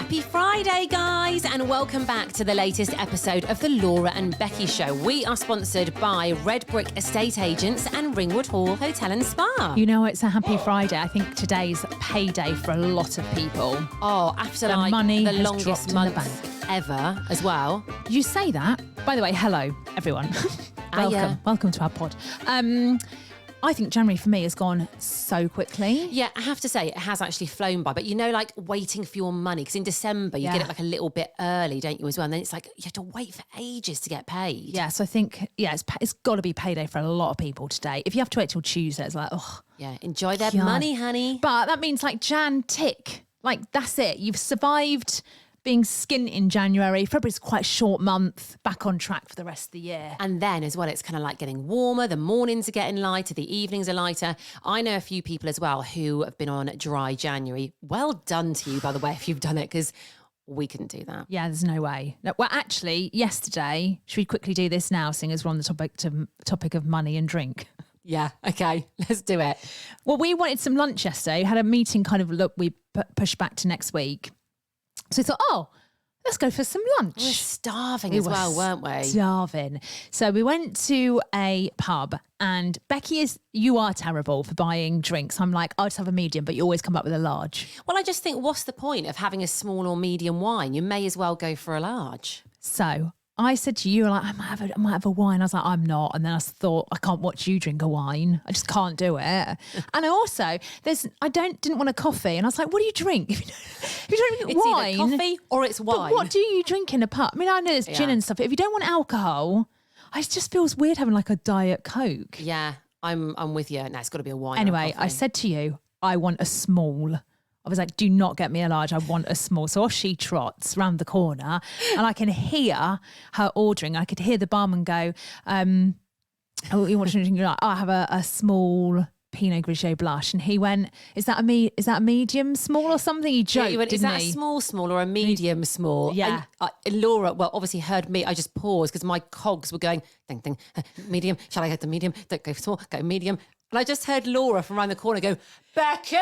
Happy Friday, guys, and welcome back to the latest episode of the Laura and Becky Show. We are sponsored by RedBrik Estate Agents and Ringwood Hall Hotel and Spa. You know, it's a happy Friday. I think today's payday for a lot of people. Oh, after the money the has longest dropped month ever as well. You say that. By the way, hello, everyone. Welcome to our pod. I think January for me has gone so quickly. Yeah, I have to say, it has actually flown by. But you know, like waiting for your money, because in December, you get it like a little bit early, don't you, as well? And then it's like you have to wait for ages to get paid. Yeah, so I think, it's got to be payday for a lot of people today. If you have to wait till Tuesday, it's like, oh. Yeah, enjoy that money, honey. But that means like Jan tick. Like, that's it. You've survived being skint in January. February's quite a short month, back on track for the rest of the year. And then as well, it's kind of like getting warmer. The mornings are getting lighter. The evenings are lighter. I know a few people as well who have been on dry January. Well done to you, by the way, if you've done it, because we couldn't do that. Yeah, there's no way. No, well, actually, yesterday, should we quickly do this now, seeing as we're on the topic of money and drink? Yeah, okay, let's do it. Well, we wanted some lunch yesterday. Had a meeting we pushed back to next week. So we thought, let's go for some lunch. We were starving as well, weren't we? Starving. So we went to a pub, and Becky, you are terrible for buying drinks. I'm like, I'll just have a medium, but you always come up with a large. Well, I just think, what's the point of having a small or medium wine? You may as well go for a large. So I said to you, like, I might have a wine. I was like, I'm not. And then I thought, I can't watch you drink a wine. I just can't do it. And I also, didn't want a coffee. And I was like, what do you drink? If you don't drink wine. It's either coffee or it's wine. But what do you drink in a pub? I mean, I know there's gin and stuff, but if you don't want alcohol, it just feels weird having like a Diet Coke. Yeah, I'm with you. No, it's got to be a wine. Anyway, I said to you, I want a small. I was like, do not get me a large. I want a small. So off she trots round the corner, and I can hear her ordering. I could hear the barman go, you want to drink? You're like, I have a small Pinot Grigio blush. And he went, is that a medium small or something? He joked, he went, is that a small or a medium small? Yeah. And Laura, well, obviously heard me. I just paused because my cogs were going, ding, ding, medium. Shall I get the medium? Don't go small, go medium. And I just heard Laura from around the corner go, Becky!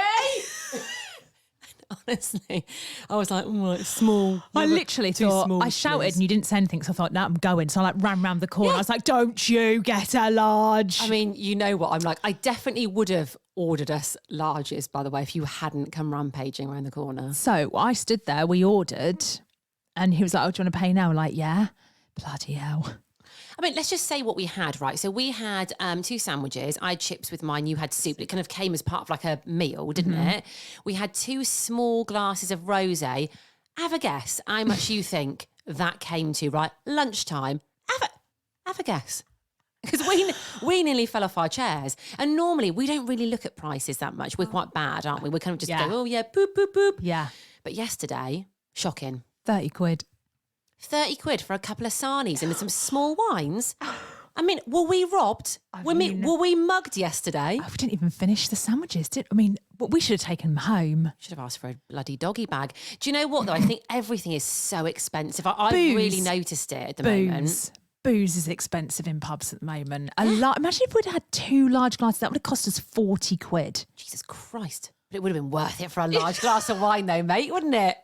Honestly, I was like, it's small. I literally thought, I shouted and you didn't say anything, so I thought, no, I'm going. So I ran round the corner. I was like, don't you get a large? I mean, you know what I'm like. I definitely would have ordered us larges, by the way, if you hadn't come rampaging around the corner. So I stood there, we ordered, and he was like, do you want to pay now? I'm like, yeah. Bloody hell. I mean, let's just say what we had, right? So we had 2 sandwiches. I had chips with mine. You had soup. It kind of came as part of like a meal, didn't it? We had 2 small glasses of rosé. Have a guess how much you think that came to, right? Lunchtime. Have a guess. Because we nearly fell off our chairs. And normally we don't really look at prices that much. We're quite bad, aren't we? We kind of just go, oh yeah, boop, boop, boop. Yeah. But yesterday, shocking. 30 quid. 30 quid for a couple of sarnies and some small wines. I mean, were we robbed? Were we mugged yesterday? We didn't even finish the sandwiches, we should have taken them home. Should have asked for a bloody doggy bag. Do you know what, though? I think everything is so expensive. I've really noticed it at the moment. Booze is expensive in pubs at the moment. Imagine if we'd had 2 large glasses. That would have cost us 40 quid. Jesus Christ. But it would have been worth it for a large glass of wine though, mate, wouldn't it?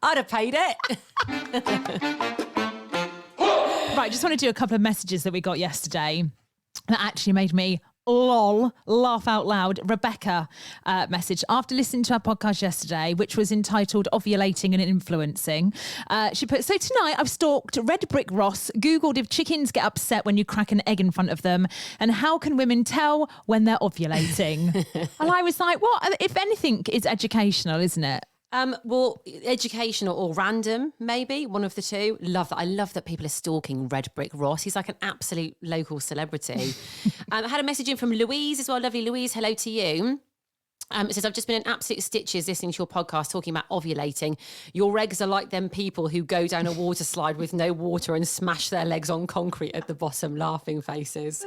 I'd have paid it. Right, just want to do a couple of messages that we got yesterday that actually made me laugh out loud. Rebecca messaged, after listening to our podcast yesterday, which was entitled Ovulating and Influencing, she put, so tonight I've stalked RedBrik Ross, Googled if chickens get upset when you crack an egg in front of them, and how can women tell when they're ovulating? And I was like, what? If anything, it's educational, isn't it? Well, educational or random, maybe, one of the two. Love that. I love that people are stalking RedBrik Ross. He's like an absolute local celebrity. I had a message in from Louise as well. Lovely Louise, hello to you. It says, I've just been in absolute stitches listening to your podcast talking about ovulating. Your regs are like them people who go down a water slide with no water and smash their legs on concrete at the bottom, laughing faces.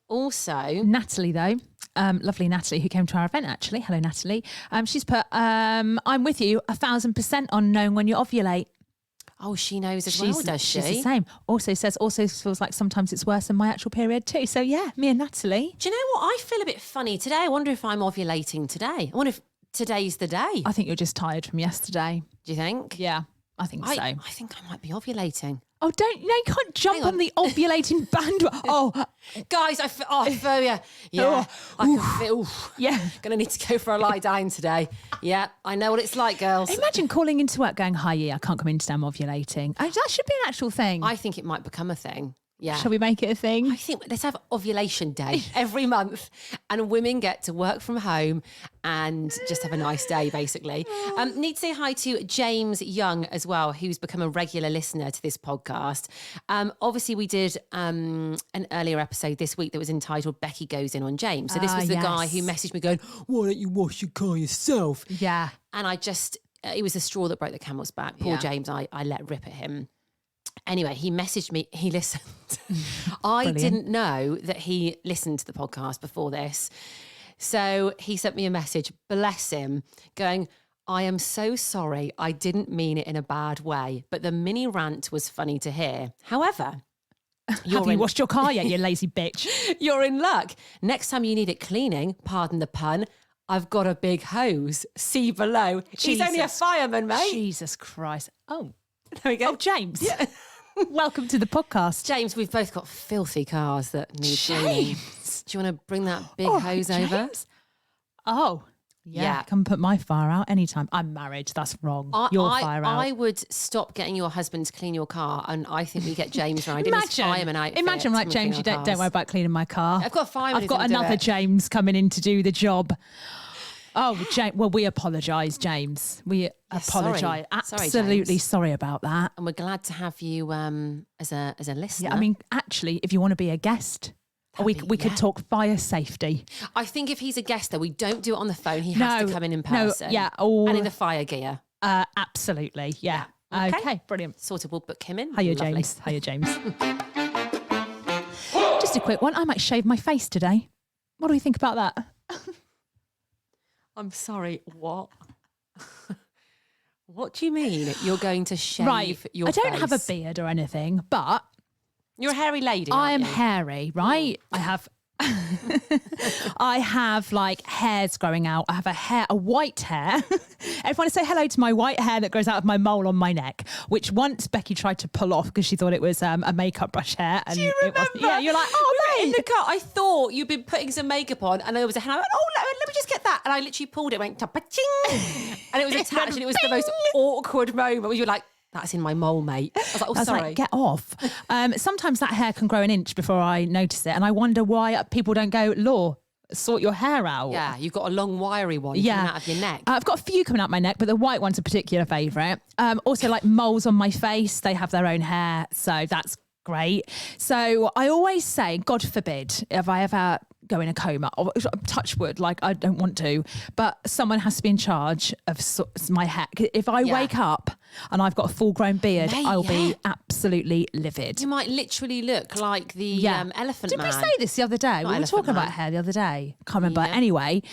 Also... Natalie, though. Lovely Natalie, who came to our event, actually. Hello, Natalie. She's put, I'm with you 1,000% on knowing when you ovulate. Oh, she knows as well, does she? She's the same. Also feels like sometimes it's worse than my actual period too. So yeah, me and Natalie. Do you know what? I feel a bit funny today. I wonder if I'm ovulating today. I wonder if today's the day. I think you're just tired from yesterday. Do you think? Yeah, I think so. I think I might be ovulating. Oh, you can't jump on the ovulating bandwagon. Oh, guys, I feel yeah. Yeah, I can feel. Yeah. Gonna need to go for a lie down today. Yeah, I know what it's like, girls. Imagine calling into work going, hi, I can't come in today, I'm ovulating. That should be an actual thing. I think it might become a thing. Yeah. Shall we make it a thing? I think let's have ovulation day every month, and women get to work from home and just have a nice day, basically. Need to say hi to James Young as well, who's become a regular listener to this podcast. Obviously, we did an earlier episode this week that was entitled Becky Goes In on James. So this was the guy who messaged me going, why don't you wash your car yourself? Yeah. And I just, it was the straw that broke the camel's back. Poor James, I let rip at him. Anyway, he messaged me. He listened. I didn't know that he listened to the podcast before this. So he sent me a message, bless him, going, I am so sorry. I didn't mean it in a bad way, but the mini rant was funny to hear. However, have you washed your car yet, you lazy bitch? You're in luck. Next time you need it cleaning, pardon the pun, I've got a big hose. See below. He's only a fireman, mate. Jesus Christ. Oh. There we go. Oh, James. Yeah. Welcome to the podcast. James, we've both got filthy cars that need cleaning. Do you want to bring that big hose over? Oh, yeah. Come put my fire out anytime. I'm married. That's wrong. Your fire out. I would stop getting your husband to clean your car, and I think we get James round. Imagine like, James, you don't worry about cleaning my car. I've got a fireman. I've got another James coming in to do the job. Oh, James, well, we apologise, James. We apologise. Absolutely sorry about that. And we're glad to have you as a listener. Yeah, I mean, actually, if you want to be a guest, we could talk fire safety. I think if he's a guest, though, we don't do it on the phone. He has to come in person. And in the fire gear. Absolutely, yeah. Okay, brilliant. Sorted, we'll book him in. Hiya, James. Just a quick one. I might shave my face today. What do you think about that? I'm sorry, what? What do you mean you're going to shave your face? I don't have a beard or anything, but... You're a hairy lady, I am you? hairy, right? I have... I have like hairs growing out. I have a white hair. Everyone say hello to my white hair that grows out of my mole on my neck, which once Becky tried to pull off because she thought it was a makeup brush hair. And do you remember? Yeah, you're like, in the car, I thought you'd been putting some makeup on and there was a hair. I went, let me just get that. And I literally pulled it, went, ta-pa-ching. And it was attached and it was the most awkward moment where you were like, that's in my mole, mate. I was like, sorry. Like, get off. Sometimes that hair can grow an inch before I notice it. And I wonder why people don't go, Law, sort your hair out. Yeah, you've got a long wiry one coming out of your neck. I've got a few coming out my neck, but the white one's a particular favourite. Also, like moles on my face, they have their own hair. So that's great. So I always say, God forbid, if I ever go in a coma, or touch wood, like I don't want to, but someone has to be in charge of my hair. If I wake up and I've got a full grown beard, I'll be absolutely livid. You might literally look like the elephant man. Did we say this the other day? We were talking about hair the other day. Can't remember. Anyway,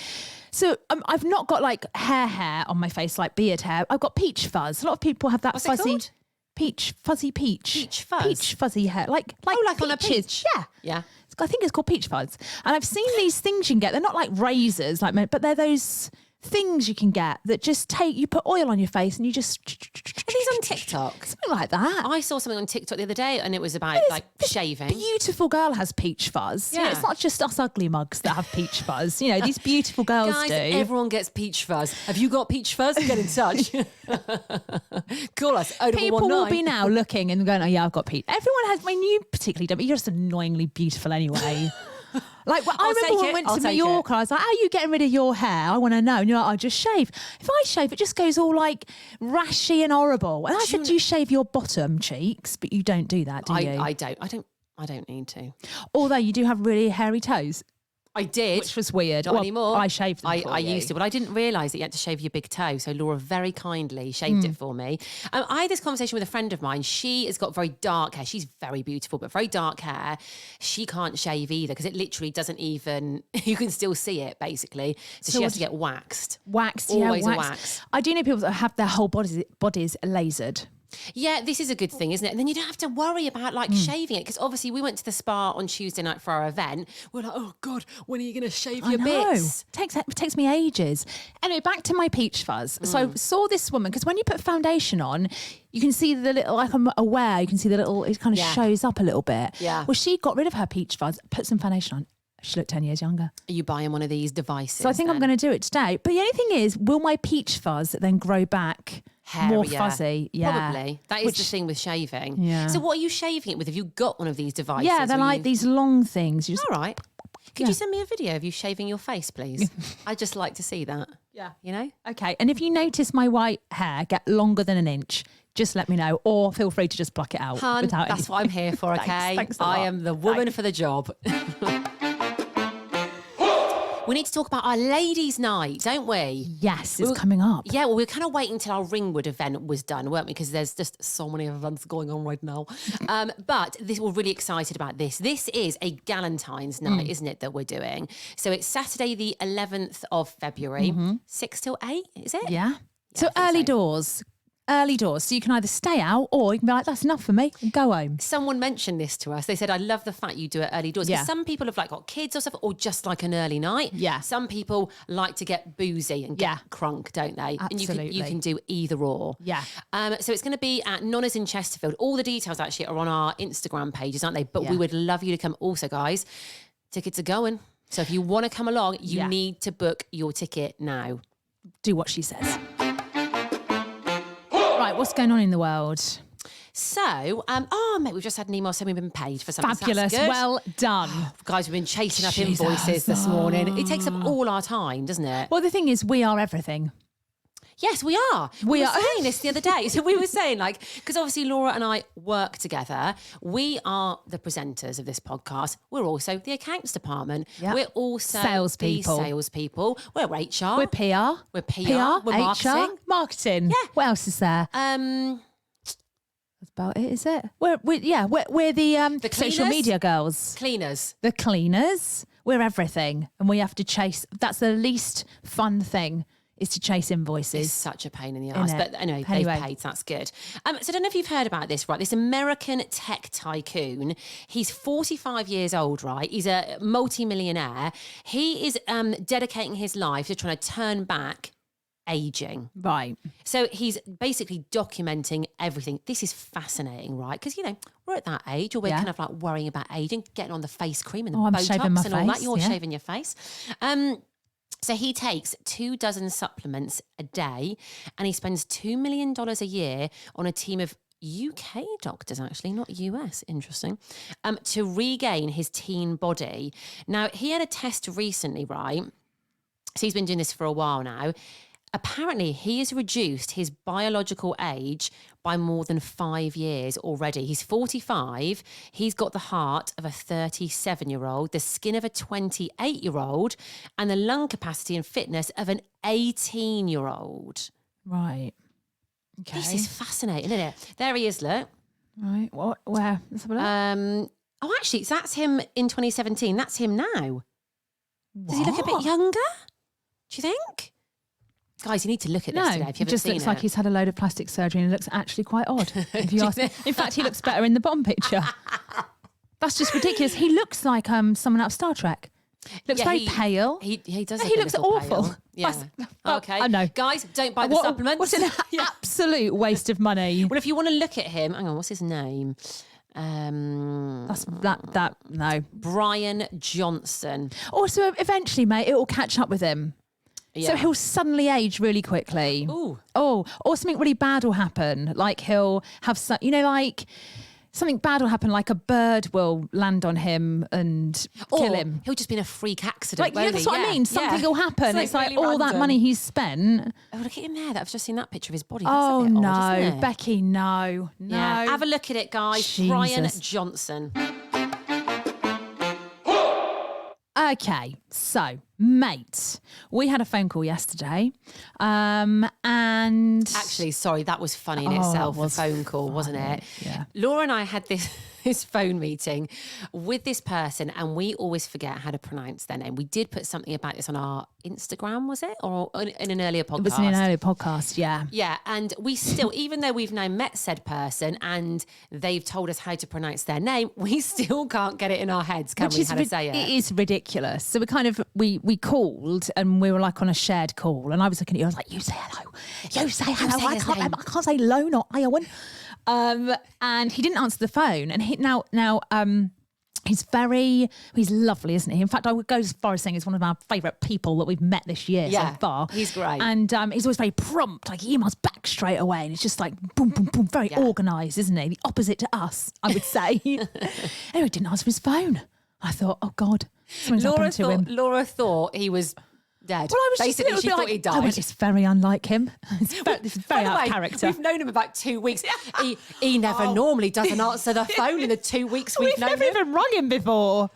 so I've not got like hair on my face, like beard hair. I've got peach fuzz. A lot of people have that What's fuzzy. It called? Peach fuzz. Peach fuzzy hair. Like on a peach. Yeah. I think it's called peach fuzz. And I've seen these things you can get. They're not like razors, but they're those things you can get that just you put oil on your face and you just... Are these on TikTok? Something like that. I saw something on TikTok the other day and it was about this shaving. Beautiful girl has peach fuzz. Yeah. It's not just us ugly mugs that have peach fuzz. You know, these beautiful girls Guys, do. Everyone gets peach fuzz. Have you got peach fuzz? Get in touch. Call us. People will be now looking and going, oh yeah, I've got peach. Everyone has, you particularly don't, but you're just annoyingly beautiful anyway. Like, I remember when we went to Mallorca, I was like, how are you getting rid of your hair? I want to know. And you're like, I just shave. If I shave, it just goes all like rashy and horrible. And I said, do you shave your bottom cheeks? But you don't do that, do you? I don't need to. Although you do have really hairy toes. I did. Which was weird. Not anymore. I shaved them I used to, but I didn't realise that you had to shave your big toe. So Laura very kindly shaved it for me. I had this conversation with a friend of mine. She has got very dark hair. She's very beautiful, but very dark hair. She can't shave either because it literally doesn't even, you can still see it basically. So she has to get waxed. Waxed, Always yeah, a wax. I do know people that have their whole bodies lasered. Yeah, this is a good thing, isn't it? And then you don't have to worry about like shaving it, because obviously we went to the spa on Tuesday night for our event. We're like, oh God, when are you going to shave your bits? It takes me ages. Anyway, back to my peach fuzz. So I saw this woman, because when you put foundation on, you can see the little, like I'm aware, you can see the little, it kind of shows up a little bit. Yeah. Well, she got rid of her peach fuzz, put some foundation on. She looked 10 years younger. Are you buying one of these devices? So I think I'm going to do it today. But the only thing is, will my peach fuzz then grow back more fuzzy? Yeah. Probably. That is the thing with shaving. Yeah. So what are you shaving it with? Have you got one of these devices? Yeah, they're like these long things. You just, all right. Could you send me a video of you shaving your face, please? I'd just like to see that. Yeah. You know? Okay. And if you notice my white hair get longer than an inch, just let me know, or feel free to just pluck it out. Hun, that's what I'm here for, okay? Thanks I am the woman for the job. We need to talk about our ladies' night, don't we? Yes, it's coming up. Yeah, well, we were kind of waiting until our Ringwood event was done, weren't we? Because there's just so many events going on right now. But we're really excited about this. This is a Galentine's night, isn't it, that we're doing? So it's Saturday, the 11th of February, 6 till 8, is it? Yeah. So early doors. Early doors. So you can either stay out or you can be like, that's enough for me, and go home. Someone mentioned this to us. They said, I love the fact you do it early doors. Because some people have like got kids or stuff, or just like an early night. Yeah. Some people like to get boozy and get crunk, don't they? Absolutely. And you can do either or. Yeah. So it's going to be at Nonna's in Chesterfield. All the details actually are on our Instagram pages, aren't they? But we would love you to come. Also, guys, tickets are going. So if you want to come along, you need to book your ticket now. Do what she says. Right, what's going on in the world? So, mate, we've just had an email saying we've been paid for something. Fabulous. So well done. Guys, we've been chasing up invoices this morning. It takes up all our time, doesn't it? Well, the thing is, we are everything. Yes, we are. We were saying this the other day. So we were saying, like, because obviously Laura and I work together. We are the presenters of this podcast. We're also the accounts department. Yep. We're also salespeople. We're HR. We're PR. We're PR. We're HR. Marketing. Yeah. What else is there? That's about it, is it? We're the social media girls. Cleaners. The cleaners. We're everything. And we have to chase. That's the least fun thing, is to chase invoices. It's such a pain in the arse. But anyway, they've paid, so that's good. So I don't know if you've heard about this, right? This American tech tycoon. He's 45 years old, right? He's a multi-millionaire. He is dedicating his life to trying to turn back aging. Right. So he's basically documenting everything. This is fascinating, right? Because, we're at that age, or we're kind of like worrying about aging, getting on the face cream and the Botox and all that. You're shaving your face. So he takes 24 supplements a day, and he spends $2 million a year on a team of UK doctors, actually, not US, interesting, to regain his teen body. Now, he had a test recently, right? So he's been doing this for a while now. Apparently, he has reduced his biological age by more than 5 years already. He's 45. He's got the heart of a 37-year-old, the skin of a 28-year-old, and the lung capacity and fitness of an 18-year-old. Right. Okay. This is fascinating, isn't it? There he is, look. Right. What? Where? Let's have a look. Actually, so that's him in 2017. That's him now. Does he look a bit younger? Do you think? Guys, you need to look at this today if you haven't seen it. He just looks like he's had a load of plastic surgery and it looks actually quite odd. If you ask. In fact, he looks better in the bottom picture. That's just ridiculous. He looks like someone out of Star Trek. Looks very pale. He does. He looks awful. Pale. Yeah. Okay. I know. Guys, don't buy the supplements. What's an absolute waste of money? Well, if you want to look at him, hang on, what's his name? That's no. Brian Johnson. Also, eventually, mate, it will catch up with him. Yeah. So he'll suddenly age really quickly. Ooh. Oh, or something really bad will happen. Like he'll have like something bad will happen, like a bird will land on him and kill him. He'll just be in a freak accident. Like, that's what I mean. Something will happen. It's like really all that money he's spent. Oh, look at him there. I've just seen that picture of his body. That's a bit no, odd, isn't it? Becky, no. Yeah. Have a look at it, guys. Jesus. Brian Johnson. Okay, so, mate, we had a phone call yesterday, and... Actually, sorry, that was funny in itself, a phone call, wasn't it? Yeah. Laura and I had this... this phone meeting with this person, and we always forget how to pronounce their name. We did put something about this on our Instagram, was it? Or in an earlier podcast? It was in an earlier podcast, yeah. Yeah, and we still, even though we've now met said person and they've told us how to pronounce their name, we still can't get it in our heads, can we, how to say it? It is ridiculous. So we called and we were like on a shared call, and I was looking at you, I was like, you say hello. You say hello. I can't say low, not Iowan. And he didn't answer the phone. And he's lovely, isn't he? In fact, I would go as far as saying he's one of our favourite people that we've met this year so far. He's great. And he's always very prompt, like he emails back straight away. And it's just like boom, boom, boom, very organised, isn't he? The opposite to us, I would say. Anyway, he didn't answer his phone. I thought, oh God, something's happened to him. Laura thought he was dead. Well, I was basically, she thought he died. It's very unlike him. This is very out of character. We've known him about 2 weeks. He never normally doesn't answer the phone in the 2 weeks we've known him. We've never even rung him before.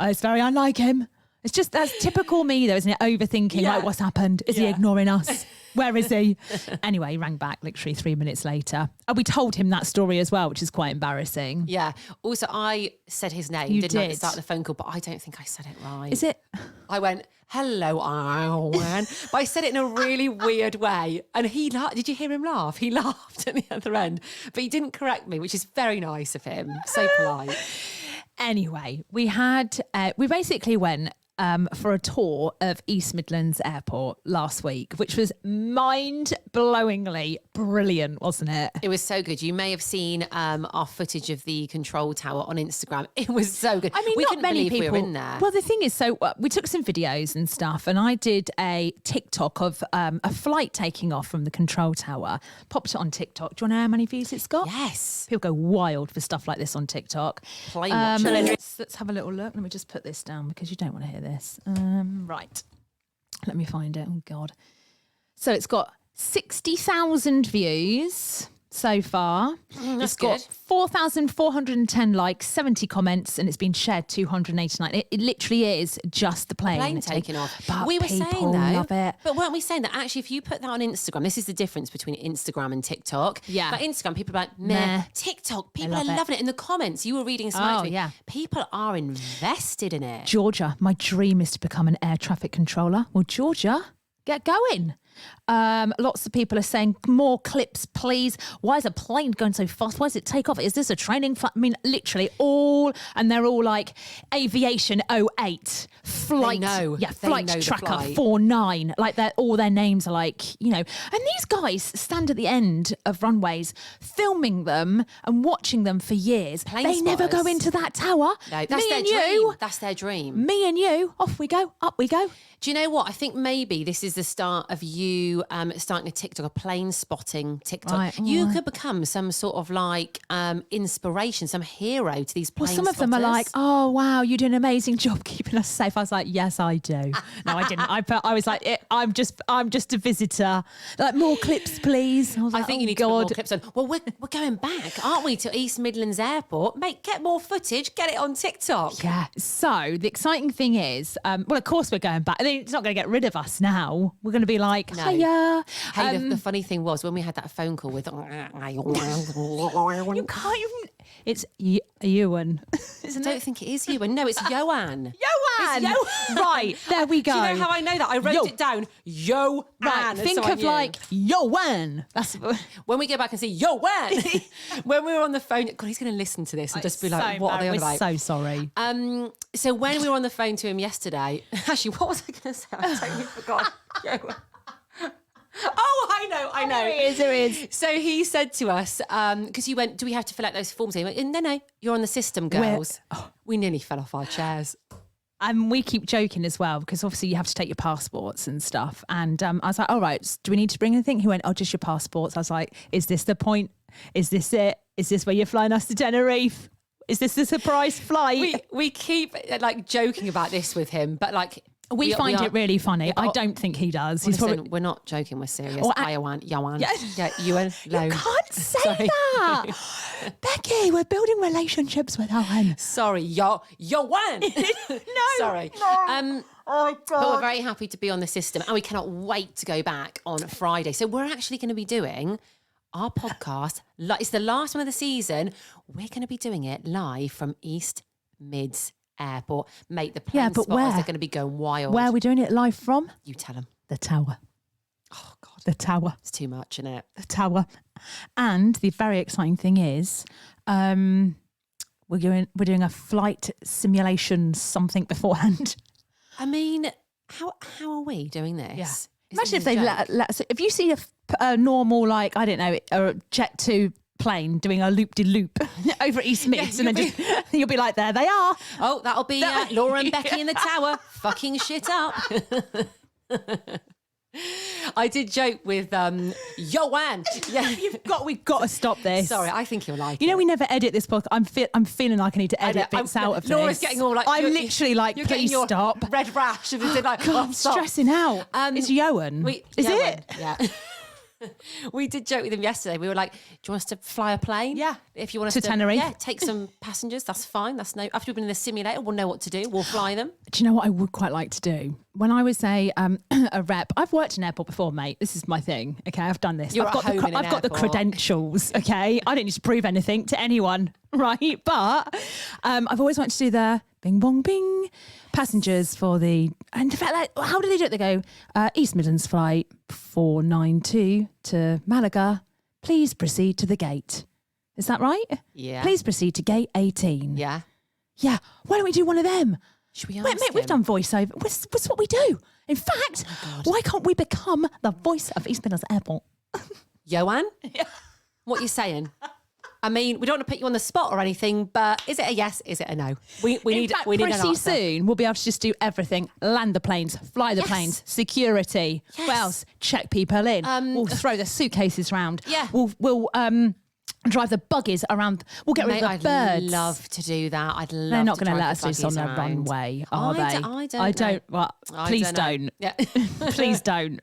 It's very unlike him. It's just, that's typical me though, isn't it? Overthinking, like what's happened? Is he ignoring us? Where is he? Anyway, he rang back literally 3 minutes later. And we told him that story as well, which is quite embarrassing. Yeah. Also, I said his name, didn't I, at the start of the phone call, but I don't think I said it right. Is it? I went, hello, Iowan. But I said it in a really weird way. And he laughed. Did you hear him laugh? He laughed at the other end. But he didn't correct me, which is very nice of him. So polite. Anyway, we basically went for a tour of East Midlands Airport last week, which was mind-blowingly brilliant, wasn't it? It was so good. You may have seen our footage of the control tower on Instagram. It was so good. I mean, we not couldn't many believe people we were in there. Well, the thing is, so we took some videos and stuff, and I did a TikTok of a flight taking off from the control tower. Popped it on TikTok. Do you want to know how many views it's got? Yes. People go wild for stuff like this on TikTok. Plane watching. Let's have a little look. Let me just put this down because you don't want to hear this. Right. Let me find it. Oh, God. So it's got 60,000 views so far. That's it's got good. 4,410 likes, 70 comments, and it's been shared 289. It literally is just the plane taking off. But we were people saying though, love it. but weren't we saying that actually if you put that on Instagram, this is the difference between Instagram and TikTok. Yeah. But Instagram, people are like, meh. TikTok, people are loving it. In the comments, you were reading some people are invested in it. Georgia, my dream is to become an air traffic controller. Well, Georgia, get going. Lots of people are saying more clips, please. Why is a plane going so fast? Why does it take off? Is this a training flight? I mean, literally and they're all like aviation 08, flight, flight tracker 49. Like all their names are like, you know. And these guys stand at the end of runways, filming them and watching them for years. They never go into that tower. No, that's their dream. That's their dream. Me and you, off we go, up we go. Do you know what? I think maybe this is the start of you starting a TikTok, a plane spotting TikTok. Right. You could become some sort of like inspiration, some hero to these plane spotters. Well, some of them are like, oh, wow, you do an amazing job keeping us safe. I was like, yes, I do. No, I didn't. I was like, I'm just a visitor. Like, more clips, please. I think you need to put more clips on. Well, we're going back, aren't we, to East Midlands Airport? Mate, get more footage, get it on TikTok. Yeah. So the exciting thing is, well, of course we're going back. I mean, it's not going to get rid of us now. We're going to be like, hiya. Hey, the funny thing was when we had that phone call with you can't even. It's Ewan, isn't it? I don't think it is Ewan. No, it's Joanne. Joanne. Right, there we go. Do you know how I know that? I wrote it down. Joanne. Right, think of like Joanne. That's when we go back and see Joanne. When we were on the phone, God, he's going to listen to this and just be like, "What are they on about?" So sorry. So when we were on the phone to him yesterday, actually, what was I going to say? I totally forgot. Oh, I know. There is. So he said to us, because you went, do we have to fill out those forms? He went, no, you're on the system, girls. We nearly fell off our chairs. And we keep joking as well, because obviously you have to take your passports and stuff. And I was like, all right, do we need to bring anything? He went, oh, just your passports. I was like, is this the point? Is this it? Is this where you're flying us to Tenerife? Is this the surprise flight? We keep like joking about this with him, but like... We find it really funny. I don't think he does. He's probably... We're not joking. We're serious. Joanne. Yeah, Ewan. You can't say that. Becky, we're building relationships with Owen. Sorry, Joanne. No. Sorry. No. Oh, God. But we're very happy to be on the system and we cannot wait to go back on Friday. So we're actually going to be doing our podcast, it's the last one of the season. We're going to be doing it live from East Mids Airport. Mate, the plane spotters are going to be going wild. Where are we doing it live from? You tell them. The Tower. Oh, God. The Tower. It's too much, isn't it? The Tower. And the very exciting thing is we're doing a flight simulation something beforehand. I mean, how are we doing this? Yeah. Is Imagine it if they let us, if you see a normal, like, I don't know, a Jet 2 plane doing a loop-de-loop over East Mids, and then you'll be like, there they are. Oh, that'll be Laura and Becky in the Tower fucking shit up. I did joke with Joanne. Yeah, We've got to stop this. Sorry, I think you'll like it. You know, we never edit this podcast. I'm feeling like I need to edit bits out of this. Laura's getting all like, I'm literally like, you're please getting your stop. Red rash. Like, God, I'm stop. stressing out. It's Johan. Is Johan, it? Yeah. We did joke with him yesterday. We were like, do you want us to fly a plane? Yeah. If you want us to Tenerife. Yeah, take some passengers, that's fine. That's no. After we've been in the simulator, we'll know what to do. We'll fly them. Do you know what I would quite like to do? When I was a rep, I've worked in an airport before, mate. This is my thing. Okay, I've done this. You're I've got the credentials. Okay, I don't need to prove anything to anyone, right? But I've always wanted to do the bing bong bing passengers for the. And in fact, like, how do they do it? They go East Midlands flight 492 to Malaga. Please proceed to the gate. Is that right? Yeah. Please proceed to gate 18. Yeah. Yeah. Why don't we do one of them? Should we ask Mate, we've done voiceover. What's what we do. In fact, why can't we become the voice of East Midlands Airport? Joanne? Yeah. What you saying? I mean, we don't want to put you on the spot or anything, but is it a yes? Is it a no? We need an pretty answer. soon we'll be able to just do everything: land the planes, fly the planes, security. Yes. What else? Check people in. We'll throw the suitcases round. Yeah. We'll drive the buggies around. We'll get rid of the birds. I'd love to do that. I'd love. They're not going to let us do this on the runway, are they? I don't. Well, please don't. Yeah. Please don't.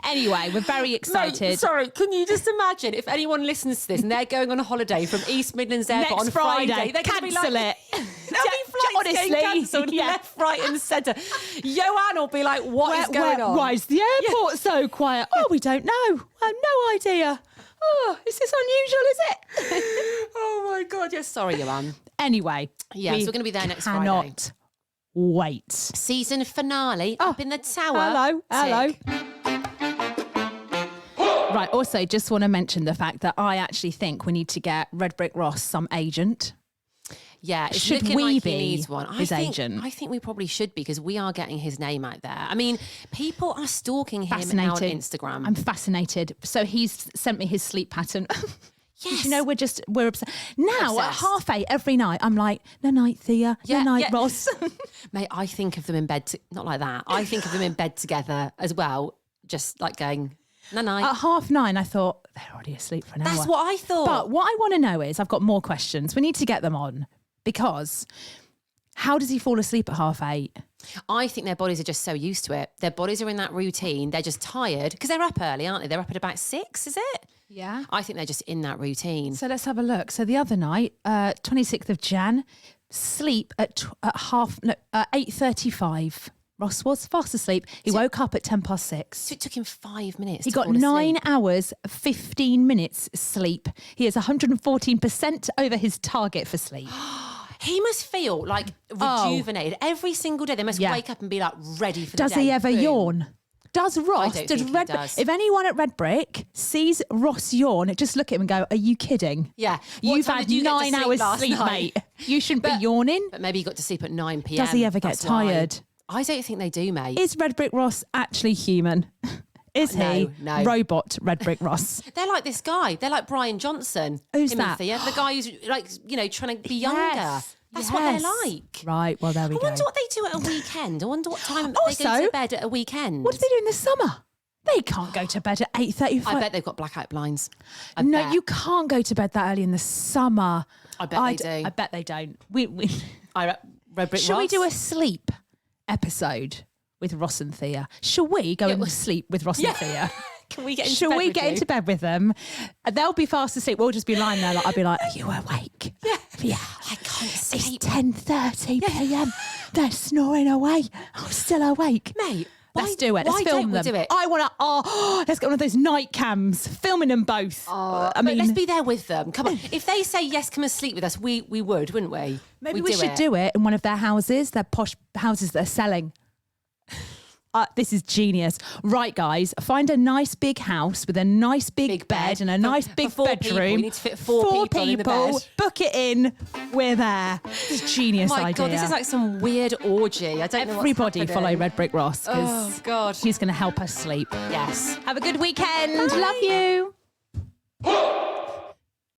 Anyway, we're very excited. Mate, sorry, can you just imagine if anyone listens to this and they're going on a holiday from East Midlands Airport Next on Friday, they're cancel be like, it. There'll be flights getting cancelled left, right and centre. Joanne will be like, what is going on? Why is the airport so quiet? Oh, we don't know. I have no idea. Oh, is this unusual, is it? Oh my God, yes, sorry, Joanne. Anyway. Yeah, so we're going to be there next Friday. Cannot wait. Season finale up in the Tower. Hello. Right, also just want to mention the fact that I actually think we need to get Redbrik Ross some agent. Yeah, it's should looking we like be he needs one. his agent? I think we probably should be because we are getting his name out there. I mean, people are stalking him now on Instagram. I'm fascinated. So he's sent me his sleep pattern. Yes. You know, we're obsessed. Now Obsessed. at 8:30 every night, I'm like, no night, Thea. No night, Ross. Mate, I think of them in bed, not like that. I think of them in bed together as well, just like going, no night. At 9:30, I thought, they're already asleep for an hour. That's what I thought. But what I want to know is, I've got more questions. We need to get them on because how does he fall asleep at 8:30? I think their bodies are just so used to it. Their bodies are in that routine. They're just tired because they're up early, aren't they? They're up at about 6, is it? Yeah. I think they're just in that routine. So let's have a look. So the other night, 26th of Jan, sleep at 8:35. Ross was fast asleep. He woke up at 6:10. So it took him 5 minutes. He to got fall 9 asleep. hours, 15 minutes sleep. He is 114% over his target for sleep. He must feel like rejuvenated every single day. They must wake up and be like ready for the day. Does he ever Boom. yawn? Does Ross? I don't think he does. If anyone at Redbrik sees Ross yawn, just look at him and go, "Are you kidding? Yeah. What You've time had did you get to 9 sleep hours last sleep, night?" mate. You shouldn't be yawning." But maybe he got to sleep at 9 p.m. Does he ever get That's why. tired? I don't think they do, mate. Is Redbrik Ross actually human? Is he No. robot Redbrik Ross? They're like this guy. They're like Brian Johnson. Who's Him and that? Thea. The guy who's like, trying to be younger. That's what they're like. Right, well, there we I go. wonder what they do at a weekend. I wonder what time they Also, go to bed at a weekend. What do they do in the summer? They can't go to bed at 8:35. I bet they've got blackout blinds. No, you can't go to bed that early in the summer. I bet they do. I bet they don't. Shall we do a sleep episode with Ross and Thea? Shall we go and sleep with Ross and Thea? Can we get into Shall bed we with get you? into bed with them? They'll be fast asleep. We'll just be lying there. Like, I'll be like, "Are you awake?" Yeah. I can't It's sleep. 10:30 p.m. They're snoring away. I'm still awake. Mate, Let's do it. Let's film them. We do it? I want to. Let's get one of those night cams, filming them both. I mean, let's be there with them. Come on. If they say yes, come and sleep with us, we would, wouldn't we? Maybe we should do it in one of their houses, their posh houses that are selling. This is genius. Right, guys, find a nice big house with a nice big bed and a nice big bedroom. People. You need to fit four people in the bed. Book it in. We're there. This is a genius idea. My God, this is like some weird orgy. I don't know what's Everybody follow Redbrik Ross because God. he's going to help us sleep. Yes. Have a good weekend. Bye. Love you.